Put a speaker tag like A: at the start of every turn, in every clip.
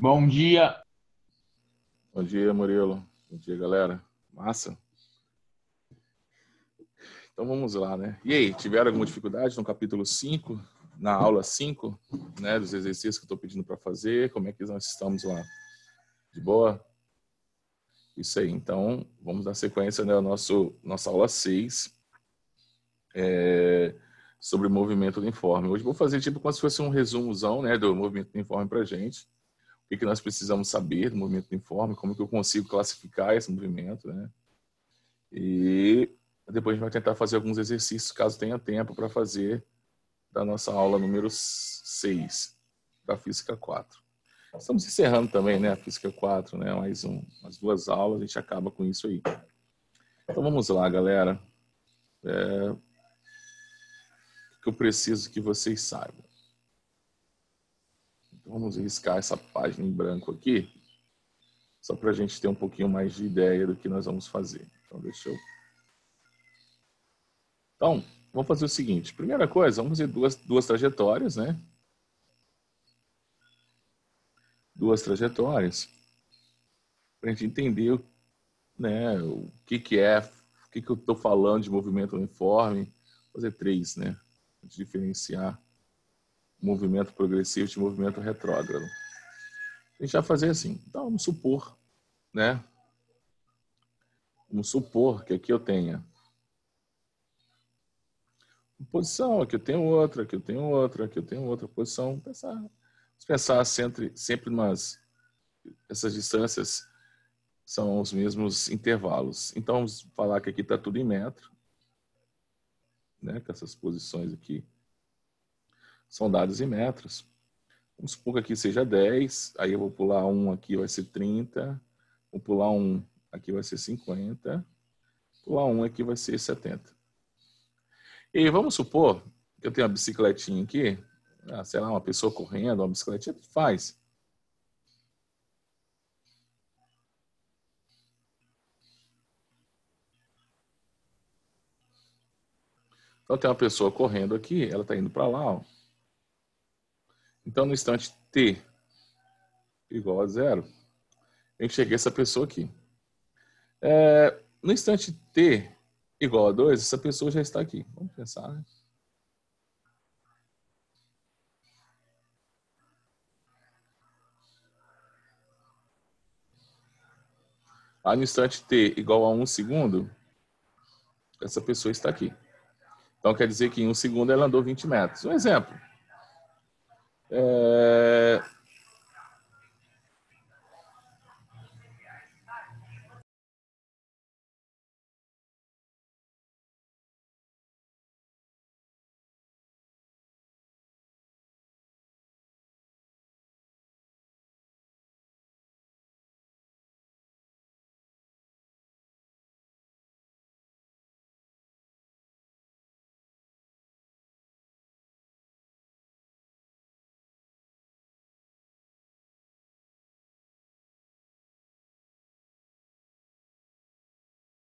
A: Bom dia.
B: Bom dia, Murilo. Bom dia, galera. Massa. Então vamos lá, né? E aí, tiveram alguma dificuldade no capítulo 5, na aula 5, né, dos exercícios que eu estou pedindo para fazer? Como é que nós estamos lá? De boa? Isso aí. Então, vamos dar sequência, né, nossa aula 6, sobre movimento uniforme. Hoje eu vou fazer tipo como se fosse um resumozão, né, do movimento uniforme para a gente. O que nós precisamos saber do movimento uniforme, como que eu consigo classificar esse movimento, né? E depois a gente vai tentar fazer alguns exercícios, caso tenha tempo para fazer, da nossa aula número 6, da Física 4. Estamos encerrando também, né, a Física 4, né, umas 2 aulas, a gente acaba com isso aí. Então vamos lá, galera. O que eu preciso que vocês saibam. Então vamos riscar essa página em branco aqui, só para a gente ter um pouquinho mais de ideia do que nós vamos fazer. Então deixa eu... Então, vamos fazer o seguinte. Primeira coisa, vamos fazer duas trajetórias, né? Duas trajetórias, para a gente entender, né, o que é, o que eu estou falando de movimento uniforme. Vou fazer 3, né? Diferenciar movimento progressivo de movimento retrógrado. A gente vai fazer assim. Então, vamos supor, né? Vamos supor que aqui eu tenha uma posição, aqui eu tenho outra, aqui eu tenho outra, aqui eu tenho outra posição. Pensar sempre essas distâncias são os mesmos intervalos. Então, vamos falar que aqui está tudo em metro, né? Que essas posições aqui são dados em metros. Vamos supor que aqui seja 10, aí eu vou pular 1 aqui, vai ser 30, vou pular 1 aqui, vai ser 50, pular 1 aqui vai ser 70. E vamos supor que eu tenho uma bicicletinha aqui, sei lá, uma pessoa correndo, uma bicicletinha, faz. Então tem uma pessoa correndo aqui, ela está indo para lá, ó. Então no instante t igual a 0, eu cheguei essa pessoa aqui. No instante t igual a 2, essa pessoa já está aqui. Vamos pensar, né? Aí no instante t igual a 1 segundo, essa pessoa está aqui. Então quer dizer que em 1 segundo ela andou 20 metros. Um exemplo.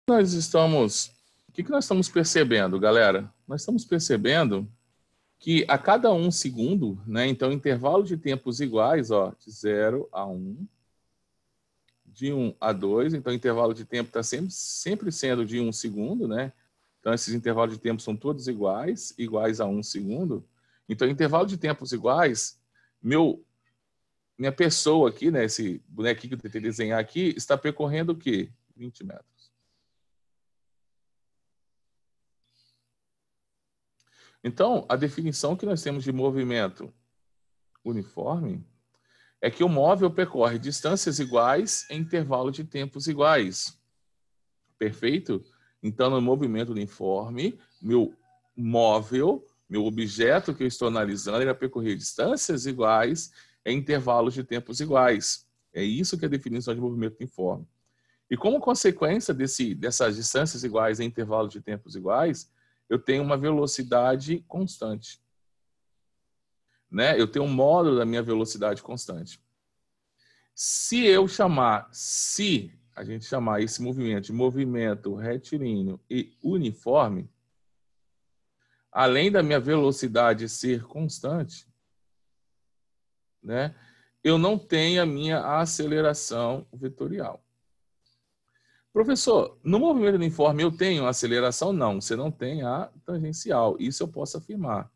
B: O que nós estamos percebendo, galera? Nós estamos percebendo que a cada 1 segundo, né, então intervalo de tempos iguais, ó, de 0 a 1, de 1 a 2, então o intervalo de tempo está sempre sendo de 1 segundo, né? Então esses intervalos de tempo são todos iguais a 1 segundo. Então intervalo de tempos iguais, minha pessoa aqui, né, esse bonequinho que eu tentei desenhar aqui, está percorrendo o quê? 20 metros. Então, a definição que nós temos de movimento uniforme é que o móvel percorre distâncias iguais em intervalo de tempos iguais. Perfeito? Então, no movimento uniforme, meu móvel, meu objeto que eu estou analisando, ele vai percorrer distâncias iguais em intervalos de tempos iguais. É isso que é a definição de movimento uniforme. E como consequência dessas distâncias iguais em intervalos de tempos iguais, eu tenho uma velocidade constante. Né? Eu tenho um módulo da minha velocidade constante. Se a gente chamar esse movimento de movimento retilíneo e uniforme, além da minha velocidade ser constante, né, eu não tenho a minha aceleração vetorial. Professor, no movimento uniforme eu tenho a aceleração? Não, você não tem a tangencial. Isso eu posso afirmar.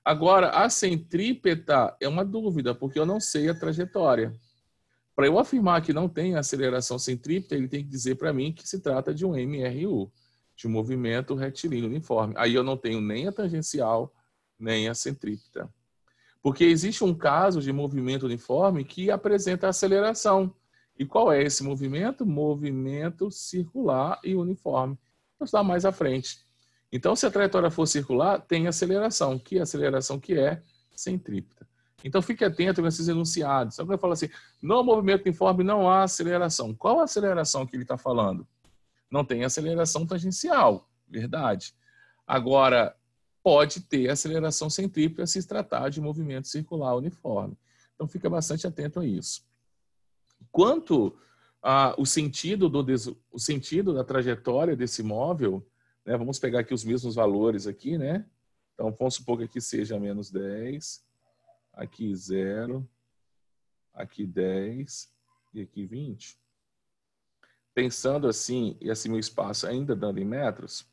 B: Agora, a centrípeta é uma dúvida, porque eu não sei a trajetória. Para eu afirmar que não tem aceleração centrípeta, ele tem que dizer para mim que se trata de um MRU, de um movimento retilíneo uniforme. Aí eu não tenho nem a tangencial, nem a centrípeta. Porque existe um caso de movimento uniforme que apresenta aceleração. E qual é esse movimento? Movimento circular e uniforme. Vou estudar mais à frente. Então, se a trajetória for circular, tem aceleração. Que aceleração que é? Centrípeta. Então, fique atento nesses enunciados. Então, quando eu falo assim, no movimento uniforme não há aceleração. Qual a aceleração que ele está falando? Não tem aceleração tangencial, verdade. Agora, pode ter aceleração centrípeta se tratar de movimento circular uniforme. Então, fica bastante atento a isso. Quanto ao sentido da trajetória desse móvel, né, vamos pegar aqui os mesmos valores aqui, né? Então, vamos supor que aqui seja menos 10, aqui 0, aqui 10 e aqui 20. Pensando assim, e assim meu espaço ainda dando em metros,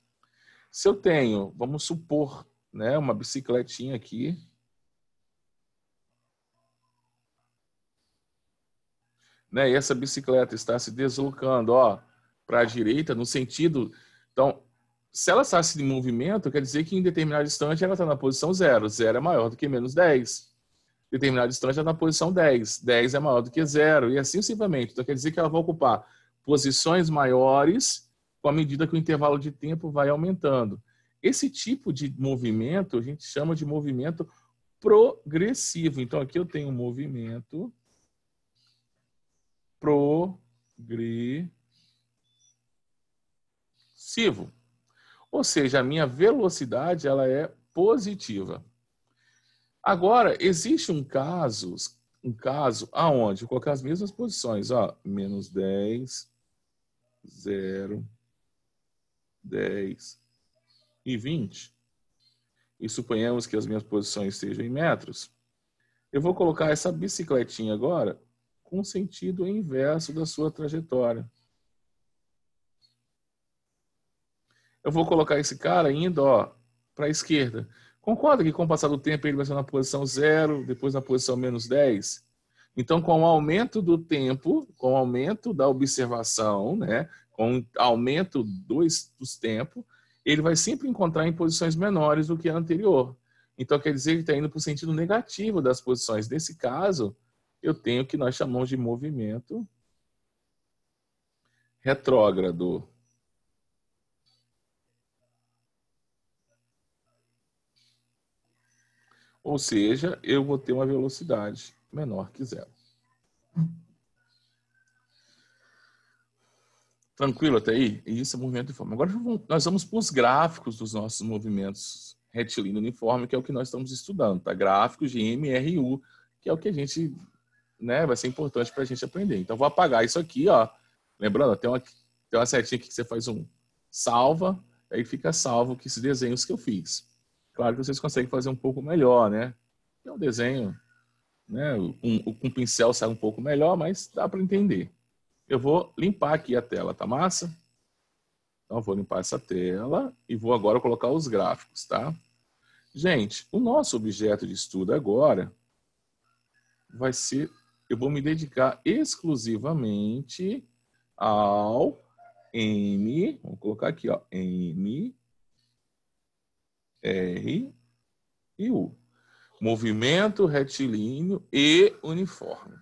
B: se eu tenho, vamos supor, né, uma bicicletinha aqui, né, e essa bicicleta está se deslocando, ó, para a direita, no sentido... Então, se ela está em movimento, quer dizer que em determinado instante ela está na posição 0. 0 é maior do que menos 10. Em determinado instante ela está na posição 10. 10 é maior do que 0. E assim simplesmente. Então, quer dizer que ela vai ocupar posições maiores com a medida que o intervalo de tempo vai aumentando. Esse tipo de movimento a gente chama de movimento progressivo. Então, aqui eu tenho um movimento progressivo. Ou seja, a minha velocidade ela é positiva. Agora, existe um caso aonde eu colocar as mesmas posições, ó, menos 10, 0, 10 e 20. E suponhamos que as minhas posições estejam em metros. Eu vou colocar essa bicicletinha agora com sentido inverso da sua trajetória. Eu vou colocar esse cara indo, ó, para a esquerda. Concorda que com o passar do tempo ele vai ser na posição 0, depois na posição menos 10? Então, com o aumento do tempo, com o aumento da observação, né, com o aumento dos tempos, ele vai sempre encontrar em posições menores do que a anterior. Então, quer dizer que está indo para o sentido negativo das posições. Nesse caso, eu tenho o que nós chamamos de movimento retrógrado. Ou seja, eu vou ter uma velocidade menor que 0. Tranquilo até aí? Isso é movimento uniforme. Agora nós vamos para os gráficos dos nossos movimentos retilíneo uniforme, que é o que nós estamos estudando, tá? Gráficos de MRU, que é o que a gente, né, vai ser importante para a gente aprender. Então, vou apagar isso aqui, ó. Lembrando, tem uma setinha aqui que você faz um salva, aí fica salvo que esses desenhos que eu fiz. Claro que vocês conseguem fazer um pouco melhor, né? É um desenho, né? Com pincel sai um pouco melhor, mas dá para entender. Eu vou limpar aqui a tela, tá massa? Então, eu vou limpar essa tela e vou agora colocar os gráficos, tá? Gente, o nosso objeto de estudo agora vai ser... Eu vou me dedicar exclusivamente ao M... Vamos colocar aqui, ó. M, R e U. Movimento retilíneo e uniforme.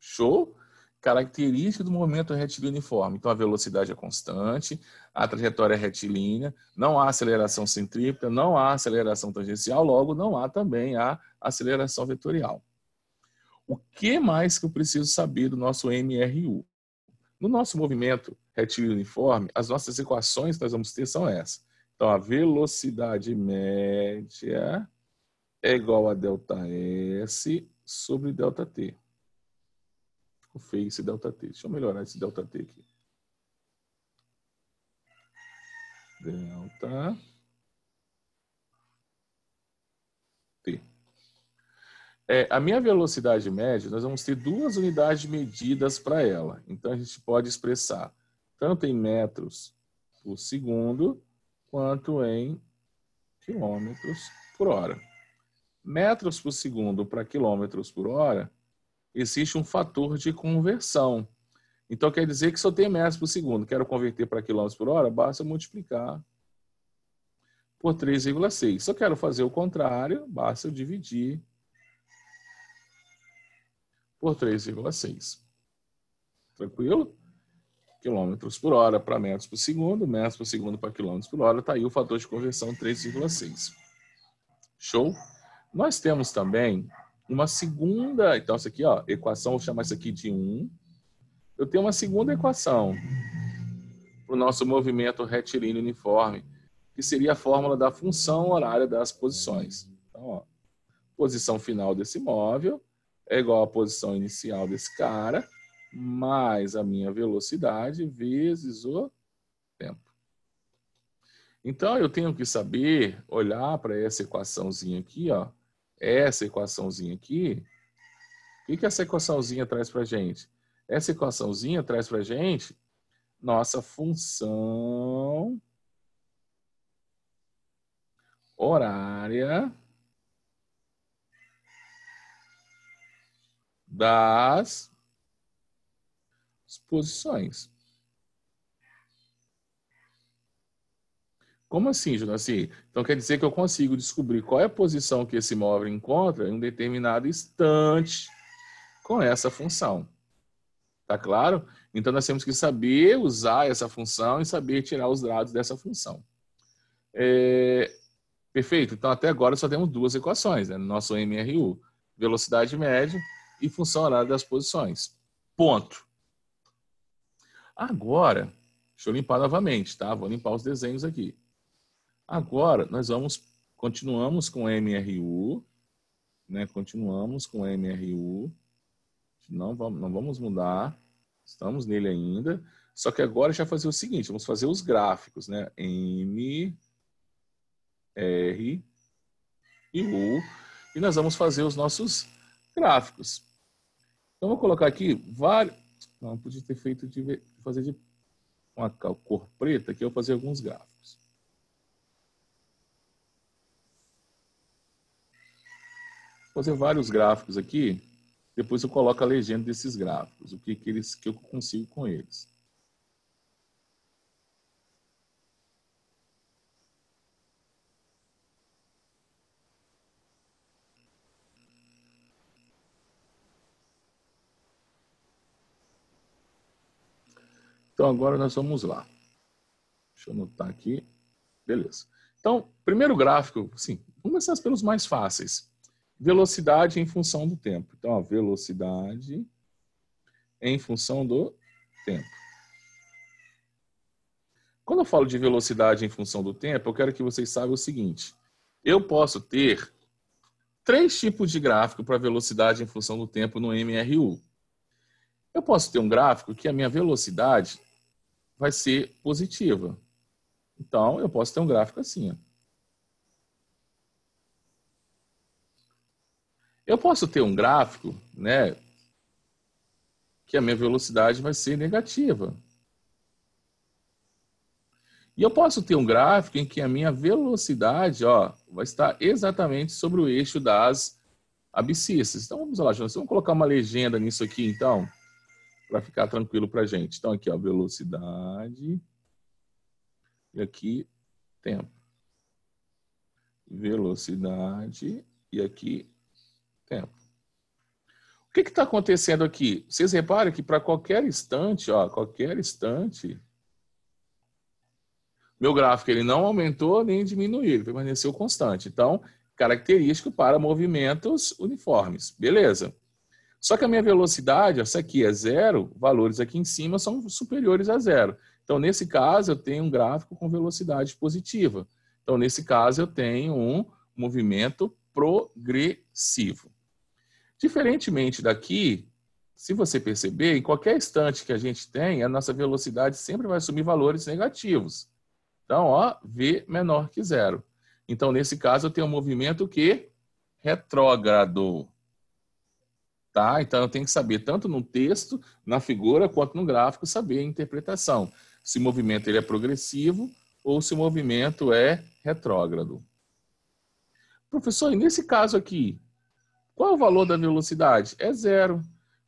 B: Show? Característica do movimento retilíneo uniforme. Então, a velocidade é constante, a trajetória é retilínea, não há aceleração centrípeta, não há aceleração tangencial, logo não há também a aceleração vetorial. O que mais que eu preciso saber do nosso MRU? No nosso movimento retilíneo uniforme, as nossas equações que nós vamos ter são essas. Então, a velocidade média é igual a ΔS sobre ΔT. O feio esse ΔT. Deixa eu melhorar esse ΔT aqui. Delta T. A minha velocidade média, nós vamos ter duas unidades medidas para ela. Então, a gente pode expressar tanto em metros por segundo, quanto em quilômetros por hora. Metros por segundo para quilômetros por hora, existe um fator de conversão. Então, quer dizer que se eu tenho metros por segundo, quero converter para quilômetros por hora, basta multiplicar por 3,6. Se eu quero fazer o contrário, basta eu dividir por 3,6. Tranquilo? Quilômetros por hora para metros por segundo para quilômetros por hora, está aí o fator de conversão 3,6. Show? Nós temos também uma segunda, então isso aqui, ó, equação, vou chamar isso aqui de 1. Eu tenho uma segunda equação para o nosso movimento retilíneo uniforme, que seria a fórmula da função horária das posições. Então, ó, posição final desse móvel é igual à posição inicial desse cara, mais a minha velocidade vezes o tempo. Então, eu tenho que saber olhar para essa equaçãozinha aqui, ó. Essa equaçãozinha aqui, o que essa equaçãozinha traz para a gente? Essa equaçãozinha traz para a gente nossa função horária das posições. Como assim, Jonaci? Então quer dizer que eu consigo descobrir qual é a posição que esse móvel encontra em um determinado instante com essa função. Tá claro? Então nós temos que saber usar essa função e saber tirar os dados dessa função. Perfeito? Então até agora só temos duas equações, né, no nosso MRU. Velocidade média e função horária das posições. Ponto. Agora, deixa eu limpar novamente, tá? Vou limpar os desenhos aqui. Agora, nós continuamos com MRU, né? Continuamos com MRU. Não vamos mudar. Estamos nele ainda. Só que agora já fazer o seguinte, vamos fazer os gráficos, né? M, R e U. E nós vamos fazer os nossos gráficos. Então, vou colocar aqui vários... Não, podia ter feito fazer de uma cor preta, que eu vou fazer alguns gráficos. Vou fazer vários gráficos aqui, depois eu coloco a legenda desses gráficos, o que eu consigo com eles. Então, agora nós vamos lá. Deixa eu anotar aqui. Beleza. Então, primeiro gráfico, sim, vamos começar pelos mais fáceis. Velocidade em função do tempo. Então, ó, velocidade em função do tempo. Quando eu falo de velocidade em função do tempo, eu quero que vocês saibam o seguinte. Eu posso ter 3 tipos de gráfico para velocidade em função do tempo no MRU. Eu posso ter um gráfico que a minha velocidade vai ser positiva. Então, eu posso ter um gráfico assim. Ó. Eu posso ter um gráfico, né, que a minha velocidade vai ser negativa. E eu posso ter um gráfico em que a minha velocidade, ó, vai estar exatamente sobre o eixo das abscissas. Então, vamos lá, Jonas, vamos colocar uma legenda nisso aqui, então, para ficar tranquilo para a gente. Então, aqui, ó, velocidade. E aqui, tempo. Velocidade. E aqui, tempo. O que está acontecendo aqui? Vocês reparam que para qualquer instante, ó, meu gráfico ele não aumentou nem diminuiu, ele permaneceu constante. Então, característico para movimentos uniformes. Beleza. Só que a minha velocidade, essa aqui é 0, valores aqui em cima são superiores a 0. Então, nesse caso, eu tenho um gráfico com velocidade positiva. Então, nesse caso, eu tenho um movimento progressivo. Diferentemente daqui, se você perceber, em qualquer instante que a gente tem, a nossa velocidade sempre vai assumir valores negativos. Então, ó, V menor que 0. Então, nesse caso, eu tenho um movimento que retrógrado. Tá? Então, eu tenho que saber, tanto no texto, na figura, quanto no gráfico, saber a interpretação. Se o movimento ele é progressivo ou se o movimento é retrógrado. Professor, e nesse caso aqui, qual é o valor da velocidade? É zero.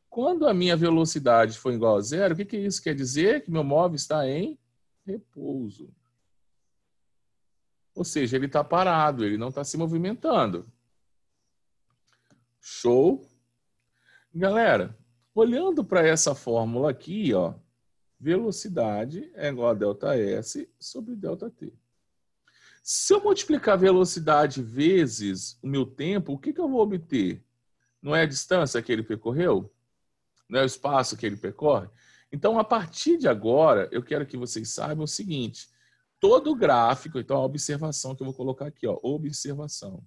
B: Quando a minha velocidade for igual a zero, o que isso quer dizer? Que meu móvel está em repouso. Ou seja, ele está parado, ele não está se movimentando. Show? Galera, olhando para essa fórmula aqui, ó, velocidade é igual a ΔS sobre ΔT. Se eu multiplicar a velocidade vezes o meu tempo, o que eu vou obter? Não é a distância que ele percorreu? Não é o espaço que ele percorre? Então, a partir de agora, eu quero que vocês saibam o seguinte. Todo gráfico, então a observação que eu vou colocar aqui, ó, observação.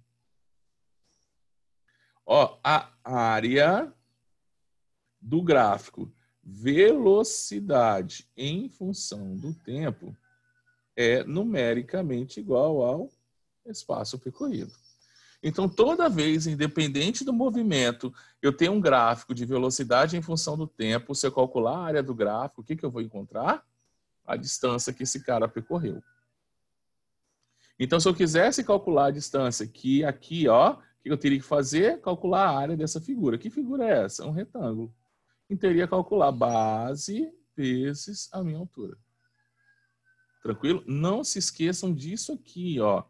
B: Ó, a área do gráfico velocidade em função do tempo é numericamente igual ao espaço percorrido. Então, toda vez, independente do movimento, eu tenho um gráfico de velocidade em função do tempo. Se eu calcular a área do gráfico, o que eu vou encontrar? A distância que esse cara percorreu. Então, se eu quisesse calcular a distância que aqui, ó, o que eu teria que fazer? Calcular a área dessa figura. Que figura é essa? Um retângulo. E teria que calcular base vezes a minha altura. Tranquilo? Não se esqueçam disso aqui, ó.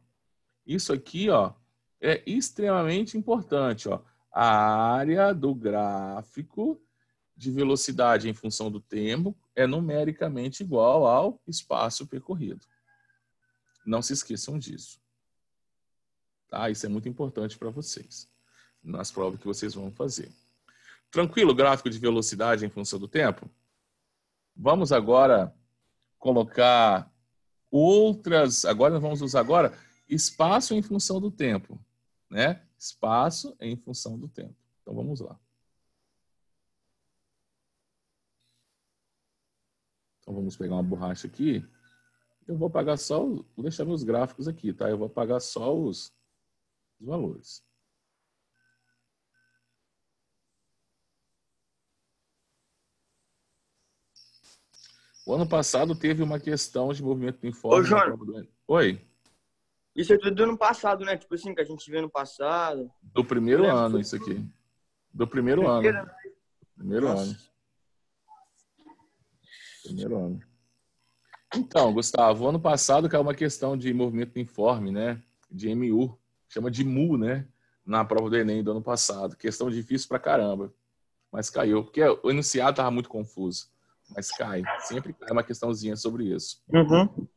B: Isso aqui, ó, é extremamente importante, ó. A área do gráfico de velocidade em função do tempo é numericamente igual ao espaço percorrido. Não se esqueçam disso. Tá? Isso é muito importante para vocês, nas provas que vocês vão fazer. Tranquilo, gráfico de velocidade em função do tempo? Vamos agora colocar outras... Agora nós vamos usar agora espaço em função do tempo. Né? Espaço em função do tempo. Então, vamos lá. Então, vamos pegar uma borracha aqui. Eu vou apagar só... Vou deixar meus gráficos aqui, tá? Eu vou apagar só os valores. O ano passado teve uma questão de movimento uniforme.
A: Ô, João,
B: na prova do... Oi?
A: isso é tudo do ano passado, né? Tipo assim, que a gente viu no passado.
B: Do primeiro ano, isso aqui. Do primeiro ano. Primeiro ano. Primeiro ano. Então, Gustavo, ano passado caiu uma questão de movimento uniforme, né? De MU. Chama de MU, né? Na prova do Enem do ano passado. Questão difícil pra caramba. Mas caiu. Porque o enunciado estava muito confuso. Mas cai. Sempre cai uma questãozinha sobre isso.
A: Uhum.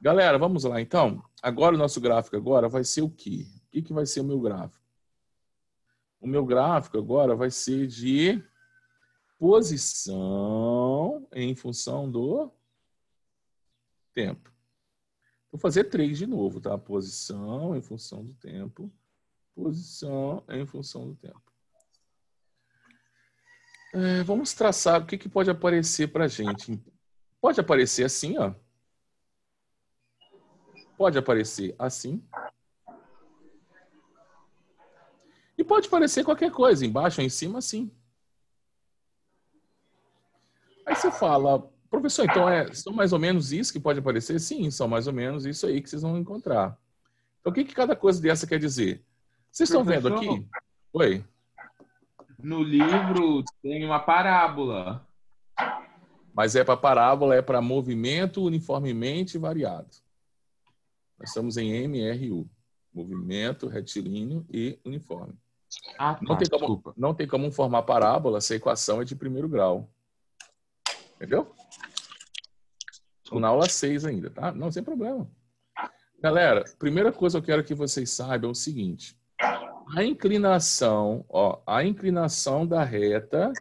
B: Galera, vamos lá, então. Agora, o nosso gráfico agora vai ser o quê? O que vai ser o meu gráfico? O meu gráfico agora vai ser de posição em função do tempo. Vou fazer 3 de novo, tá? Posição em função do tempo. Posição em função do tempo. Vamos traçar o que pode aparecer para a gente. Pode aparecer assim, ó. Pode aparecer assim. E pode aparecer qualquer coisa, embaixo ou em cima, assim. Aí você fala, professor, então são mais ou menos isso que pode aparecer? Sim, são mais ou menos isso aí que vocês vão encontrar. Então, o que cada coisa dessa quer dizer? Vocês estão vendo aqui? Oi?
C: No livro tem uma parábola.
B: Mas é para parábola, é para movimento uniformemente variado. Nós estamos em MRU. Movimento retilíneo e uniforme.
C: Ah, tá,
B: não tem como formar parábola, essa equação é de primeiro grau. Entendeu? Estou na aula 6 ainda, tá? Não, sem problema. Galera, primeira coisa que eu quero que vocês saibam é o seguinte. A inclinação da reta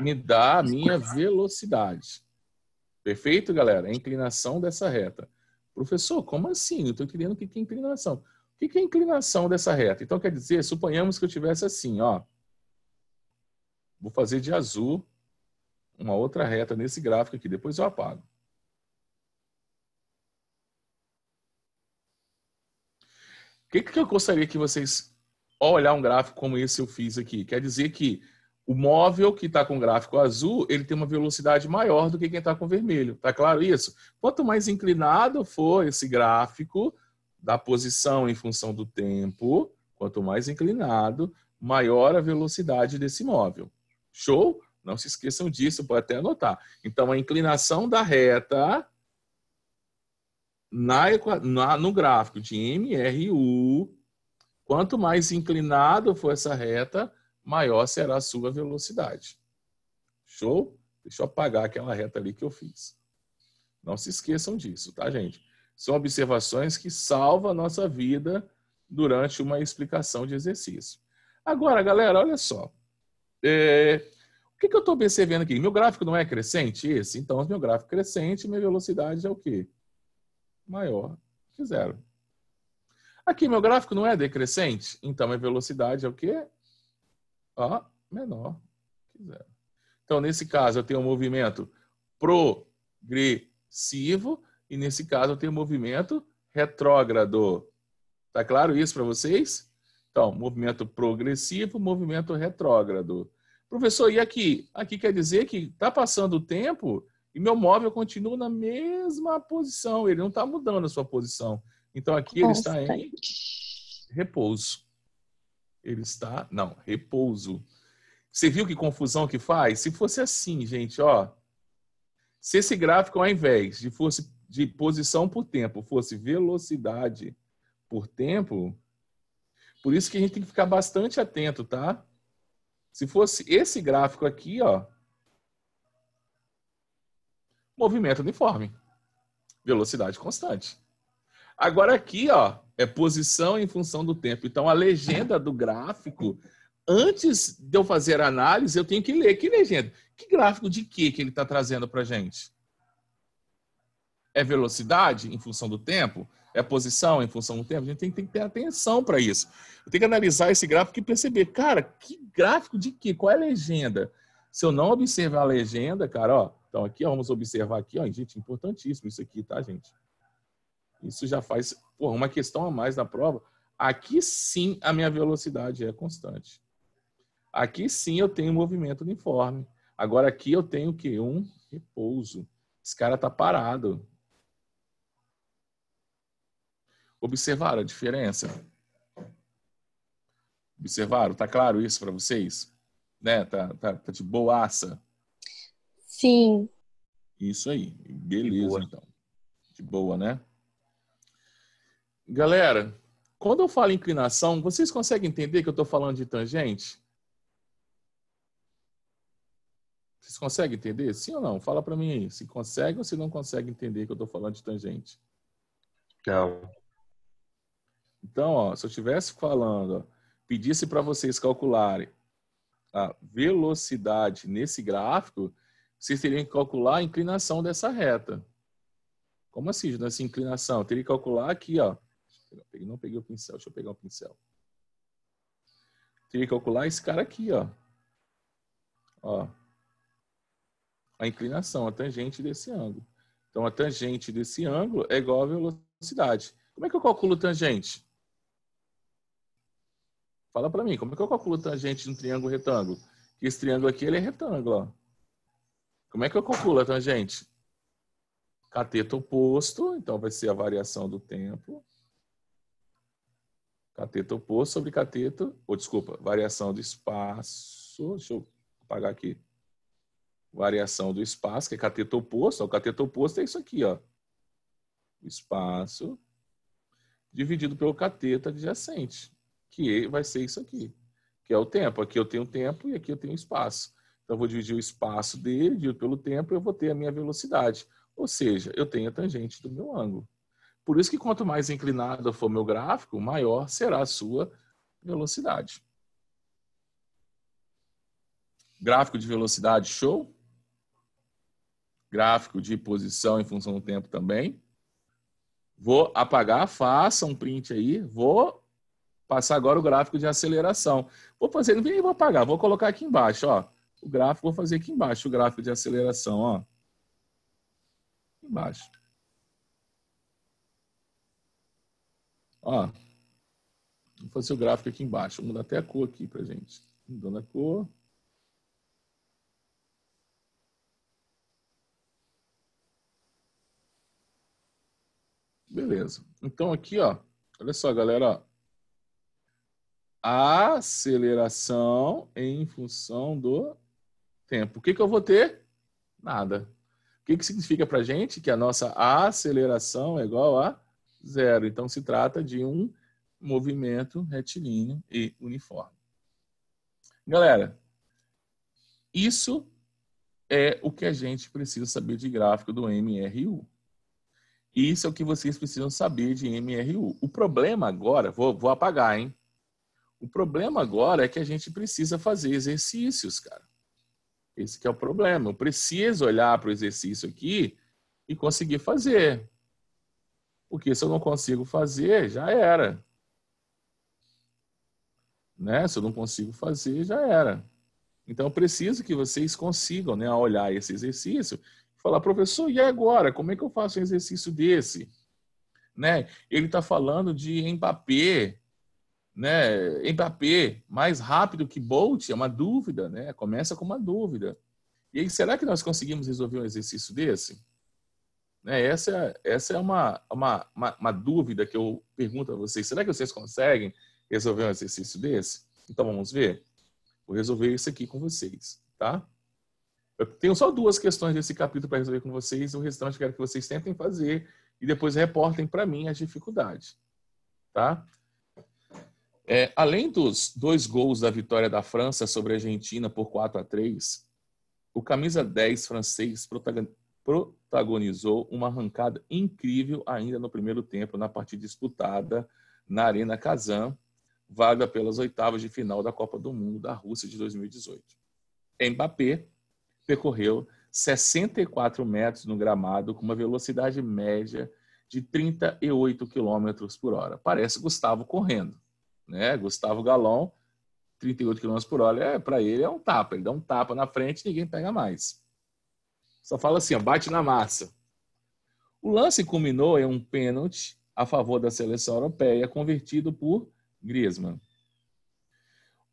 B: me dá a minha velocidade. Perfeito, galera? A inclinação dessa reta. Professor, como assim? Eu estou entendendo o que é inclinação. O que é a inclinação dessa reta? Então, quer dizer, suponhamos que eu tivesse assim, ó. Vou fazer de azul uma outra reta nesse gráfico aqui. Depois eu apago. O que eu gostaria que vocês, ao olhar um gráfico como esse eu fiz aqui, quer dizer que O móvel que está com gráfico azul, ele tem uma velocidade maior do que quem está com vermelho. Tá claro isso? Quanto mais inclinado for esse gráfico da posição em função do tempo, quanto mais inclinado, maior a velocidade desse móvel. Show? Não se esqueçam disso, pode até anotar. Então, a inclinação da reta no gráfico de MRU, quanto mais inclinado for essa reta, maior será a sua velocidade. Show? Deixa eu apagar aquela reta ali que eu fiz. Não se esqueçam disso, tá, gente? São observações que salvam a nossa vida durante uma explicação de exercício. Agora, galera, olha só. O que eu estou observando aqui? Meu gráfico não é crescente esse? Então, meu gráfico crescente, minha velocidade é o quê? Maior que zero. Aqui, meu gráfico não é decrescente? Então, minha velocidade é o quê? Menor que zero. Então, nesse caso, eu tenho um movimento progressivo e, nesse caso, eu tenho um movimento retrógrado. Tá claro isso para vocês? Então, movimento progressivo, movimento retrógrado. Professor, e aqui? Aqui quer dizer que está passando o tempo e meu móvel continua na mesma posição. Ele não está mudando a sua posição. Então, aqui ele está em repouso. Ele está... Não, repouso. Você viu que confusão que faz? Se fosse assim, gente, ó. Se esse gráfico, ao invés de fosse de posição por tempo, fosse velocidade por tempo, por isso que a gente tem que ficar bastante atento, tá? Se fosse esse gráfico aqui, ó, movimento uniforme, velocidade constante. Agora aqui, ó, é posição em função do tempo. Então, a legenda do gráfico, antes de eu fazer a análise, eu tenho que ler. Que legenda? Que gráfico de quê que ele está trazendo para a gente? É velocidade em função do tempo? É posição em função do tempo? A gente tem que ter atenção para isso. Eu tenho que analisar esse gráfico e perceber, cara, que gráfico de quê? Qual é a legenda? Se eu não observar a legenda, cara, ó, então aqui, ó, vamos observar aqui, ó, gente, importantíssimo isso aqui, tá, gente? Isso já faz uma questão a mais na prova. Aqui sim a minha velocidade é constante. Aqui sim eu tenho movimento uniforme. Agora aqui eu tenho o quê? Um repouso. Esse cara está parado. Observaram a diferença? Observaram? Tá claro isso para vocês? Né? Tá de boaça?
D: Sim.
B: Isso aí. Beleza, então. De boa, né? Galera, quando eu falo inclinação, vocês conseguem entender que eu estou falando de tangente? Vocês conseguem entender? Sim ou não? Fala para mim aí. Se consegue ou se não consegue entender que eu estou falando de tangente?
A: Não.
B: Então, ó, se eu estivesse falando, ó, pedisse para vocês calcularem a velocidade nesse gráfico, vocês teriam que calcular a inclinação dessa reta. Como assim, nessa inclinação? Eu teria que calcular aqui, ó. Não peguei o pincel, deixa eu pegar o pincel. Teria que calcular esse cara aqui, ó. Ó. A inclinação, a tangente desse ângulo. Então, a tangente desse ângulo é igual à velocidade. Como é que eu calculo tangente? Fala para mim, como é que eu calculo tangente de um triângulo retângulo? Que esse triângulo aqui, ele é retângulo, ó. Como é que eu calculo a tangente? Cateto oposto, então vai ser a variação do tempo. Cateto oposto sobre cateto, variação do espaço. Deixa eu apagar aqui. Variação do espaço, que é cateto oposto. O cateto oposto é isso aqui, ó. Espaço dividido pelo cateto adjacente, que vai ser isso aqui, que é o tempo. Aqui eu tenho tempo e aqui eu tenho espaço. Então, eu vou dividir o espaço dele, dividido pelo tempo, e eu vou ter a minha velocidade. Ou seja, eu tenho a tangente do meu ângulo. Por isso que quanto mais inclinado for meu gráfico, maior será a sua velocidade. Gráfico de velocidade, show? Gráfico de posição em função do tempo também. Vou apagar, faça um print aí. Vou passar agora o gráfico de aceleração. Vou fazer, não vou apagar, vou colocar aqui embaixo, ó. O gráfico, vou fazer aqui embaixo o gráfico de aceleração, ó. Embaixo. Ó. Vou fazer o gráfico aqui embaixo. Vou mudar até a cor aqui pra gente. Mudando a cor. Beleza. Então aqui, ó, olha só, galera, ó. A aceleração em função do tempo. O que que eu vou ter? Nada. O que que significa para a gente? Que a nossa aceleração é igual a zero. Então, se trata de um movimento retilíneo e uniforme. Galera, isso é o que a gente precisa saber de gráfico do MRU. Isso é o que vocês precisam saber de MRU. O problema agora, vou apagar, hein? O problema agora é que a gente precisa fazer exercícios, cara. Esse que é o problema. Eu preciso olhar para o exercício aqui e conseguir fazer. Porque se eu não consigo fazer, já era. Né? Se eu não consigo fazer, já era. Então, eu preciso que vocês consigam, né, olhar esse exercício e falar, professor, e agora? Como é que eu faço um exercício desse? Né? Ele está falando de Mbappé, né? Mbappé mais rápido que Bolt, é uma dúvida, né? Começa com uma dúvida. E aí, será que nós conseguimos resolver um exercício desse? Né? Essa é uma dúvida que eu pergunto a vocês. Será que vocês conseguem resolver um exercício desse? Então, vamos ver? Vou resolver isso aqui com vocês, tá? Eu tenho só 2 questões desse capítulo para resolver com vocês. O restante eu quero que vocês tentem fazer e depois reportem para mim as dificuldades, tá? Além dos 2 gols da vitória da França sobre a Argentina por 4-3, o camisa 10 francês protagonizou uma arrancada incrível ainda no primeiro tempo na partida disputada na Arena Kazan, válida pelas oitavas de final da Copa do Mundo da Rússia de 2018. Mbappé percorreu 64 metros no gramado com uma velocidade média de 38 km por hora. Parece Gustavo correndo. Né? Gustavo Galão, 38 km por hora, para ele é um tapa. Ele dá um tapa na frente e ninguém pega mais. Só fala assim, ó, bate na massa. O lance culminou em um pênalti a favor da seleção europeia, convertido por Griezmann.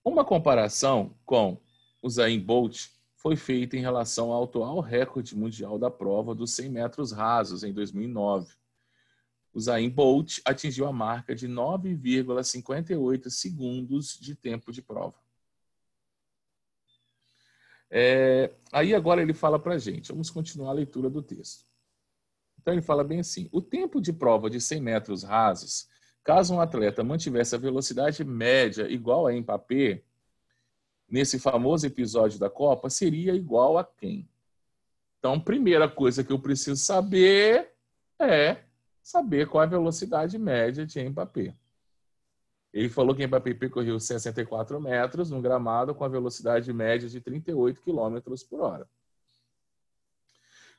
B: Uma comparação com o Usain Bolt foi feita em relação ao atual recorde mundial da prova dos 100 metros rasos em 2009. O Usain Bolt atingiu a marca de 9,58 segundos de tempo de prova. Aí agora ele fala para a gente, vamos continuar a leitura do texto. Então ele fala bem assim, o tempo de prova de 100 metros rasos, caso um atleta mantivesse a velocidade média igual a Mbappé, nesse famoso episódio da Copa, seria igual a quem? Então, primeira coisa que eu preciso saber é saber qual é a velocidade média de Mbappé. Ele falou que Mbappé percorreu 64 metros no gramado com a velocidade média de 38 km por hora.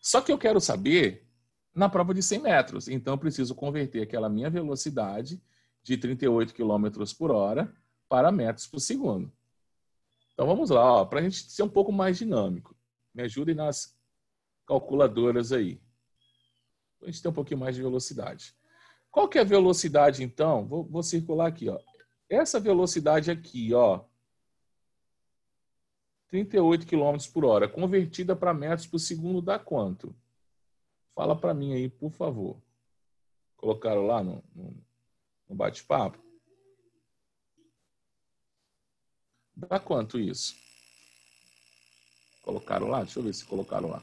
B: Só que eu quero saber na prova de 100 metros. Então, eu preciso converter aquela minha velocidade de 38 km por hora para metros por segundo. Então, vamos lá, para a gente ser um pouco mais dinâmico. Me ajudem nas calculadoras aí. A gente tem um pouquinho mais de velocidade. Qual que é a velocidade, então? Vou circular aqui, ó. Essa velocidade aqui, ó, 38 km por hora, convertida para metros por segundo, dá quanto? Fala para mim aí, por favor. Colocaram lá no bate-papo? Dá quanto isso? Colocaram lá? Deixa eu ver se colocaram lá.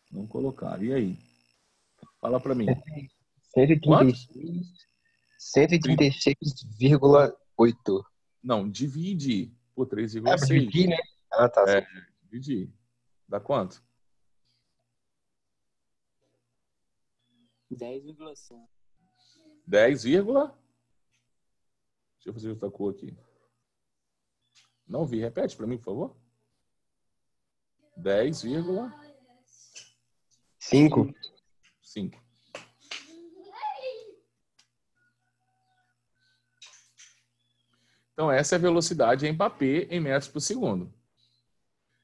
B: Não colocaram. E aí? Fala para mim.
E: 136,8.
B: Não, divide por 3,6.
E: Dividir, né? Ah, tá.
B: Dividir. Dá quanto?
F: 10,5.
B: 10, deixa eu fazer outra cor aqui. Não vi. Repete para mim, por favor.
E: 10,5.
B: Então, essa é a velocidade em Mbappé em metros por segundo.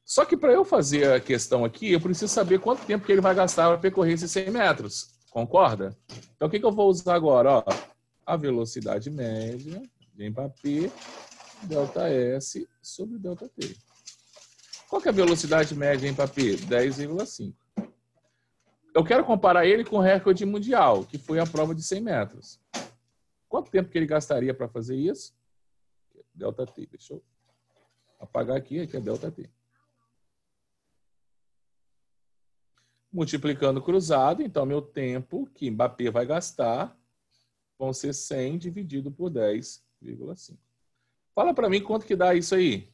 B: Só que para eu fazer a questão aqui, eu preciso saber quanto tempo que ele vai gastar para percorrer esses 100 metros. Concorda? Então, o que eu vou usar agora? Ó, a velocidade média de Mbappé, ΔS sobre ΔT. Qual que é a velocidade média em Mbappé? 10,5. eu quero comparar ele com o recorde mundial, que foi a prova de 100 metros. Quanto tempo que ele gastaria para fazer isso? Delta T. Deixa eu apagar aqui é delta T. Multiplicando cruzado, então meu tempo que Mbappé vai gastar vão ser 100 dividido por 10,5. Fala para mim quanto que dá isso aí?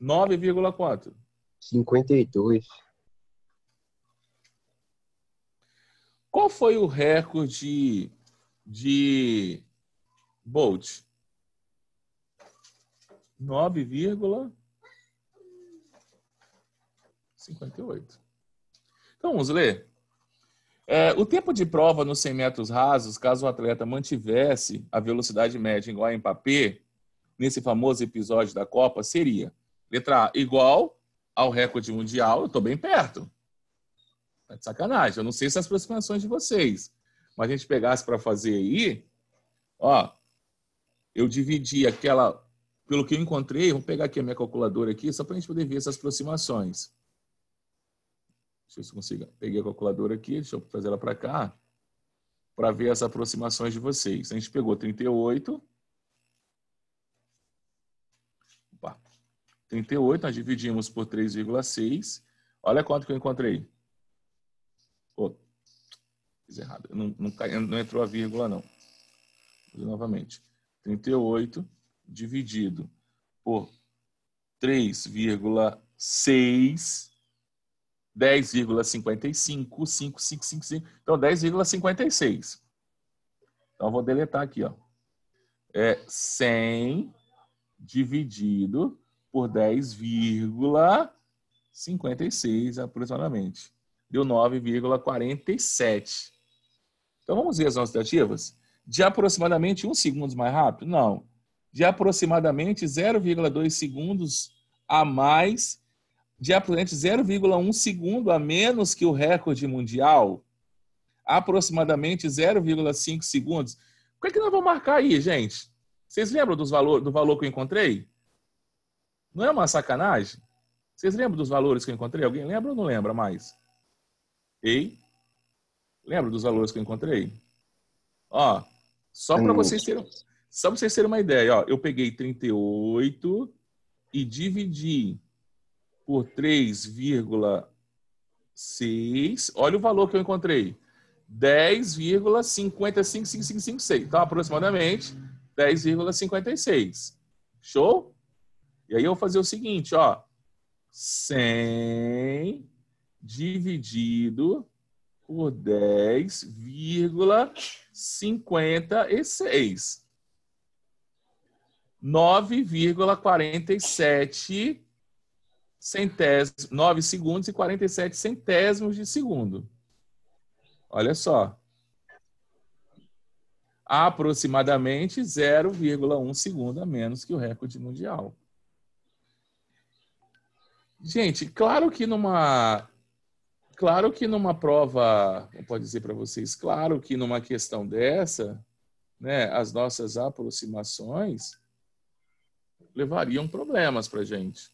B: 9, quanto?
E: 52.
B: Qual foi o recorde de Bolt? 9,58. Então, vamos ler. O tempo de prova nos 100 metros rasos, caso o atleta mantivesse a velocidade média igual a Mbappé, nesse famoso episódio da Copa, seria, letra A, igual ao recorde mundial. Eu estou bem perto. Tá de sacanagem. Eu não sei se as aproximações de vocês, mas a gente pegasse para fazer aí, ó, eu dividi aquela, pelo que eu encontrei, vou pegar aqui a minha calculadora aqui, só para a gente poder ver essas aproximações. Deixa eu ver se eu consigo. Peguei a calculadora aqui, deixa eu trazer ela para cá, para ver as aproximações de vocês. A gente pegou 38. Opa. 38, nós dividimos por 3,6. Olha quanto que eu encontrei. Pô, fiz errado. Não entrou a vírgula, não. Vou fazer novamente. 38 dividido por 3,6, 10,55, 5,555. Então, 10,56. Então, eu vou deletar aqui, ó. 100 dividido por 10,56 aproximadamente. Deu 9,47. Então, vamos ver as nossas tentativas? De aproximadamente 1 segundo mais rápido? Não. De aproximadamente 0,2 segundos a mais, de aproximadamente 0,1 segundo a menos que o recorde mundial, aproximadamente 0,5 segundos. O que é que nós vamos marcar aí, gente? Vocês lembram do valor que eu encontrei? Não é uma sacanagem? Vocês lembram dos valores que eu encontrei? Alguém lembra ou não lembra mais? Ei? Lembra dos valores que eu encontrei? Ó, só para vocês terem uma ideia, ó, eu peguei 38 e dividi por 3,6. Olha o valor que eu encontrei. 10,555556. Então, aproximadamente 10,56. Show? E aí eu vou fazer o seguinte, ó. 100 dividido por 10,56. 9,47 centésimos, 9 segundos e 47 centésimos de segundo. Olha só. Aproximadamente 0,1 segundo a menos que o recorde mundial. Gente, claro que numa prova, como pode dizer para vocês, claro que numa questão dessa, né, as nossas aproximações levariam problemas para a gente.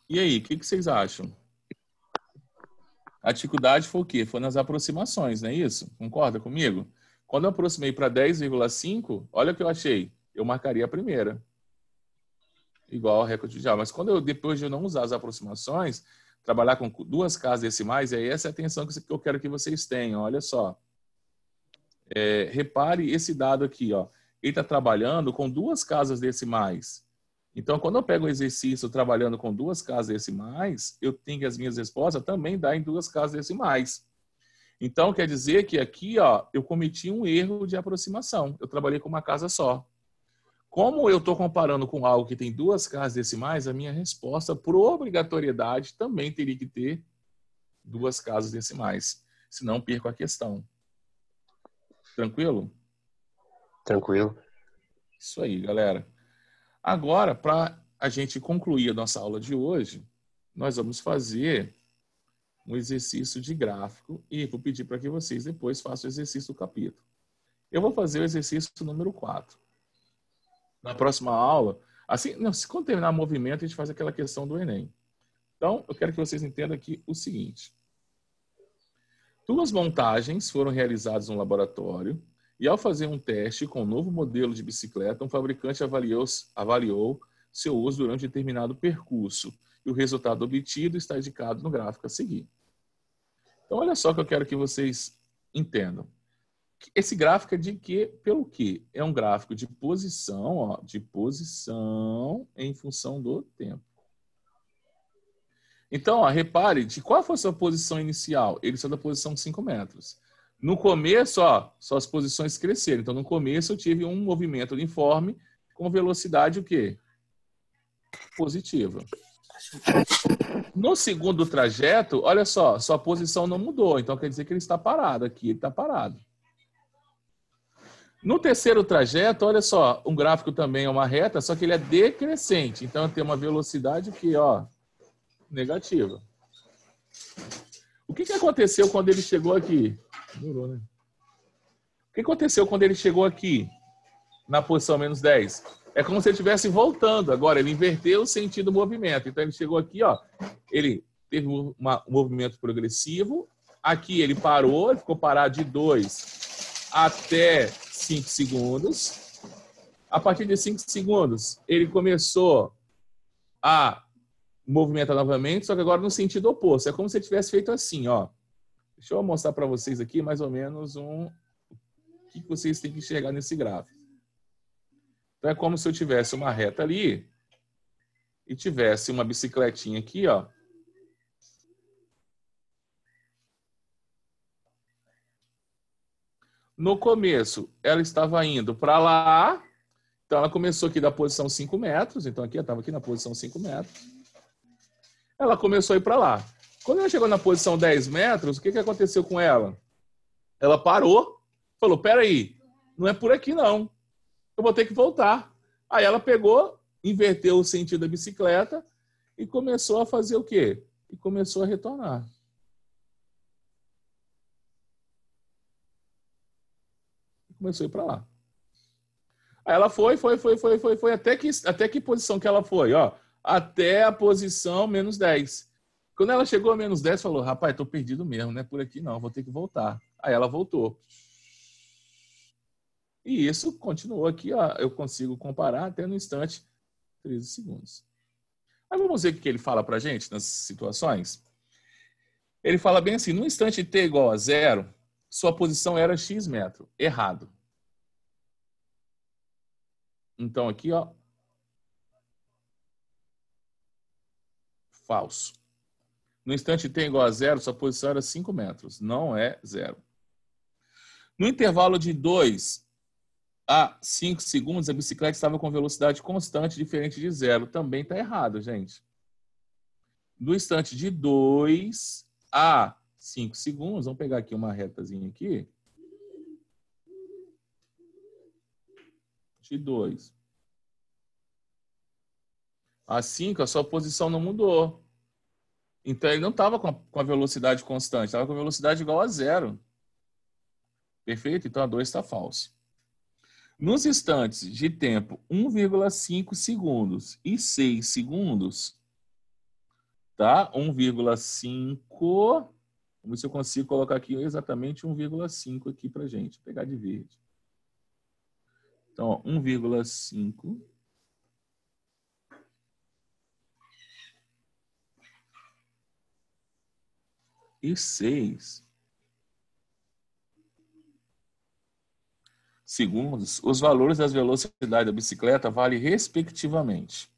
B: E aí, o que vocês acham? A dificuldade foi o quê? Foi nas aproximações, não é isso? Concorda comigo? Quando eu aproximei para 10,5, olha o que eu achei. Eu marcaria a primeira. Igual ao recorde mundial. Mas depois de eu não usar as aproximações, trabalhar com 2 casas decimais, aí essa é a atenção que eu quero que vocês tenham. Olha só. Repare esse dado aqui, ó. Ele está trabalhando com 2 casas decimais. Então, quando eu pego um exercício trabalhando com 2 casas decimais, eu tenho que as minhas respostas também dar em 2 casas decimais. Então, quer dizer que aqui, ó, eu cometi um erro de aproximação. Eu trabalhei com uma casa só. Como eu estou comparando com algo que tem 2 casas decimais, a minha resposta, por obrigatoriedade, também teria que ter 2 casas decimais. Senão, perco a questão. Tranquilo?
E: Tranquilo.
B: Isso aí, galera. Agora, para a gente concluir a nossa aula de hoje, nós vamos fazer um exercício de gráfico e vou pedir para que vocês depois façam o exercício do capítulo. Eu vou fazer o exercício número 4. Na próxima aula, Assim, não, se quando terminar o movimento, a gente faz aquela questão do Enem. Então, eu quero que vocês entendam aqui o seguinte. 2 montagens foram realizadas no laboratório e, ao fazer um teste com um novo modelo de bicicleta, um fabricante avaliou seu uso durante um determinado percurso e o resultado obtido está indicado no gráfico a seguir. Então, olha só que eu quero que vocês entendam. Esse gráfico é de quê? Pelo quê? É um gráfico de posição, ó, de posição em função do tempo. Então, ó, repare, de qual foi a sua posição inicial? Ele saiu da posição 5 metros. No começo, ó, suas posições cresceram. Então, no começo, eu tive um movimento uniforme com velocidade o quê? Positiva. No segundo trajeto, olha só, sua posição não mudou. Então, quer dizer que ele está parado aqui. Ele está parado. No terceiro trajeto, olha só, um gráfico também é uma reta, só que ele é decrescente. Então, tem uma velocidade que, ó, negativa. O que aconteceu quando ele chegou aqui? Durou, né? O que aconteceu quando ele chegou aqui, na posição menos 10? É como se ele estivesse voltando. Agora, ele inverteu o sentido do movimento. Então, ele chegou aqui, ó, ele teve um movimento progressivo. Aqui ele parou, ele ficou parado de 2 até 5 segundos. A partir de 5 segundos, ele começou a movimentar novamente, só que agora no sentido oposto. É como se ele tivesse feito assim, ó. Deixa eu mostrar para vocês aqui mais ou menos o que vocês têm que enxergar nesse gráfico. Então é como se eu tivesse uma reta ali e tivesse uma bicicletinha aqui, ó. No começo, ela estava indo para lá. Então, ela começou aqui da posição 5 metros. Então, aqui, ela estava aqui na posição 5 metros. Ela começou a ir para lá. Quando ela chegou na posição 10 metros, o que aconteceu com ela? Ela parou, falou, peraí, não é por aqui não. Eu vou ter que voltar. Aí ela pegou, inverteu o sentido da bicicleta e começou a fazer o quê? E começou a retornar. Começou a ir para lá. Aí ela foi, até que posição que ela foi? Ó, até a posição menos 10. Quando ela chegou a menos 10, falou, rapaz, tô perdido mesmo, não é por aqui não, vou ter que voltar. Aí ela voltou. E isso continuou aqui, ó, eu consigo comparar até no instante 13 segundos. Aí vamos ver o que ele fala pra gente nas situações. Ele fala bem assim, no instante t igual a 0, sua posição era x metro. Errado. Então aqui, ó, falso. No instante t igual a 0, sua posição era 5 metros. Não é 0. No intervalo de 2 a 5 segundos, a bicicleta estava com velocidade constante, diferente de 0. Também está errado, gente. No instante de 2 a 5 segundos, vamos pegar aqui uma retazinha aqui. De 2 a 5, a sua posição não mudou. Então, ele não estava com a velocidade constante, estava com a velocidade igual a 0. Perfeito? Então, a 2 está falso. Nos instantes de tempo 1,5 segundos e 6 segundos, tá? 1,5. Vamos ver se eu consigo colocar aqui exatamente 1,5 aqui para gente. Vou pegar de verde. Então, 1,5. E 6 segundos, os valores das velocidades da bicicleta valem respectivamente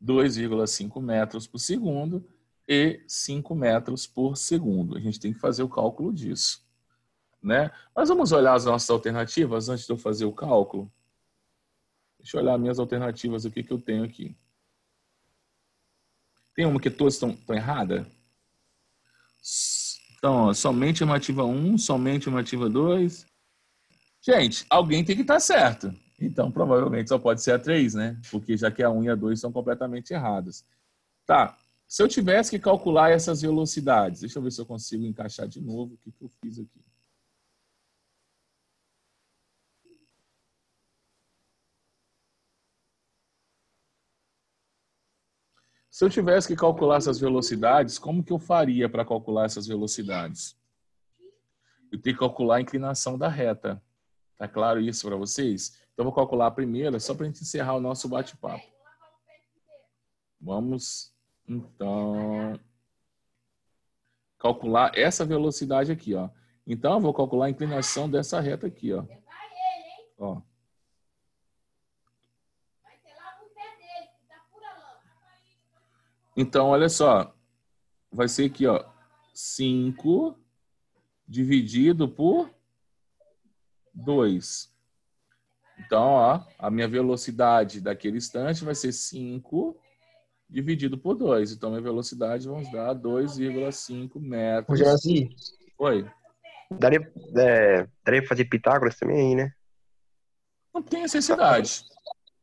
B: 2,5 metros por segundo e 5 metros por segundo. A gente tem que fazer o cálculo disso, né? Mas vamos olhar as nossas alternativas antes de eu fazer o cálculo. Deixa eu olhar minhas alternativas, o que eu tenho aqui. Tem uma que todas estão erradas? Então, ó, somente estimativa 1, somente estimativa 2. Gente, alguém tem que estar certo. Então, provavelmente só pode ser a 3, né? Porque já que a 1 e a 2 são completamente erradas. Tá. Se eu tivesse que calcular essas velocidades, deixa eu ver se eu consigo encaixar de novo o que eu fiz aqui. Se eu tivesse que calcular essas velocidades, como que eu faria para calcular essas velocidades? Eu tenho que calcular a inclinação da reta. Tá claro isso para vocês? Então, eu vou calcular a primeira, só para a gente encerrar o nosso bate-papo. Vamos, então, calcular essa velocidade aqui, ó. Então, eu vou calcular a inclinação dessa reta aqui, ó. Ó. Então, olha só. Vai ser aqui, ó. 5 dividido por 2. Então, ó, a minha velocidade daquele instante vai ser 5 dividido por 2. Então, minha velocidade vamos dar 2,5
E: Ô,
B: metros.
E: Jazi,
B: Oi.
E: daria pra fazer Pitágoras também aí, né?
B: Não tem necessidade.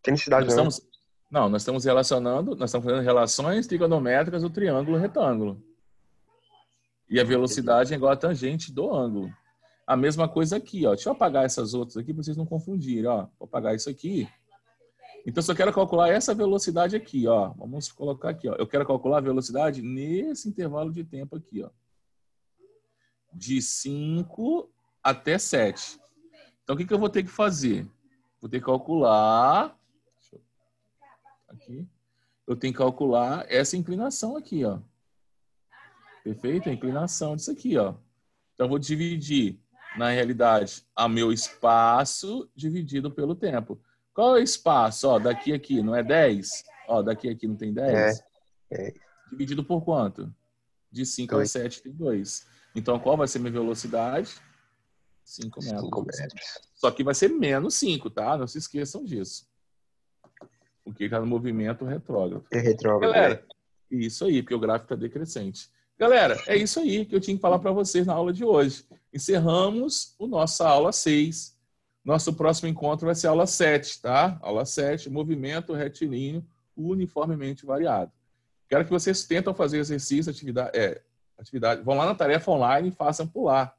E: Tem necessidade,
B: Nós
E: não.
B: estamos, não, nós estamos relacionando, nós estamos fazendo relações trigonométricas do triângulo retângulo. E a velocidade é igual à tangente do ângulo. A mesma coisa aqui, ó. Deixa eu apagar essas outras aqui para vocês não confundirem, ó. Vou apagar isso aqui. Então, se eu quero calcular essa velocidade aqui, ó. Vamos colocar aqui, ó. Eu quero calcular a velocidade nesse intervalo de tempo aqui, ó. De 5 até 7. Então, o que eu vou ter que fazer? Vou ter que calcular... Aqui. Eu tenho que calcular essa inclinação aqui, ó. Perfeito? A inclinação disso aqui, ó. Então, eu vou dividir, na realidade, o meu espaço dividido pelo tempo. Qual é o espaço? Ó, daqui a aqui, não é 10? Ó, daqui a aqui não tem 10?
E: É.
B: Dividido por quanto? De 5 a
E: 2.
B: 7 tem 2. Então, qual vai ser minha velocidade? 5 metros.
E: 5 metros.
B: Só que vai ser menos 5, tá? Não se esqueçam disso. Porque está no movimento retrógrado.
E: É retrógrado, né?
B: Galera, isso aí, porque o gráfico está decrescente. Galera, é isso aí que eu tinha que falar para vocês na aula de hoje. Encerramos a nossa aula 6. Nosso próximo encontro vai ser a aula 7, tá? Aula 7, movimento retilíneo uniformemente variado. Quero que vocês tentam fazer exercício, atividade. Vão lá na tarefa online e façam por lá.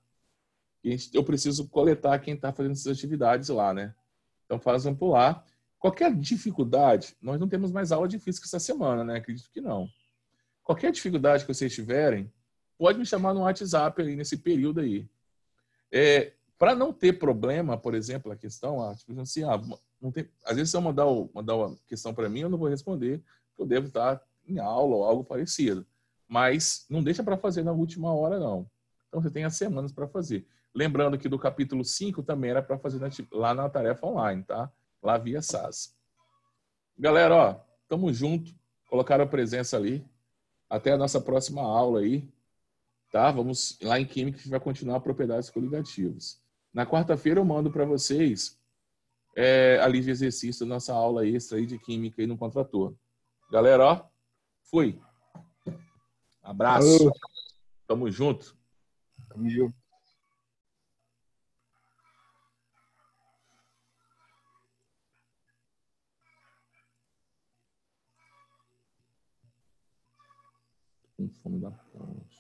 B: Eu preciso coletar quem está fazendo essas atividades lá, né? Então, façam por lá. Qualquer dificuldade, nós não temos mais aula de física essa semana, né? Acredito que não. Qualquer dificuldade que vocês tiverem, pode me chamar no WhatsApp aí nesse período aí. Para não ter problema, por exemplo, a questão, tipo assim, não tem, às vezes se eu mandar uma questão para mim, eu não vou responder, porque eu devo estar em aula ou algo parecido. Mas não deixa para fazer na última hora, não. Então você tem as semanas para fazer. Lembrando que do capítulo 5 também era para fazer lá na tarefa online, tá? Lá via SAS. Galera, ó, tamo junto. Colocaram a presença ali. Até a nossa próxima aula aí, tá? Vamos lá em Química, que a gente vai continuar propriedades coligativas. Na quarta-feira eu mando para vocês a lista de exercício da nossa aula extra aí de Química aí no Contrator. Galera, ó, fui. Abraço.
E: Alô.
B: Tamo junto.
E: Tamo junto.
B: Com fome da ponte.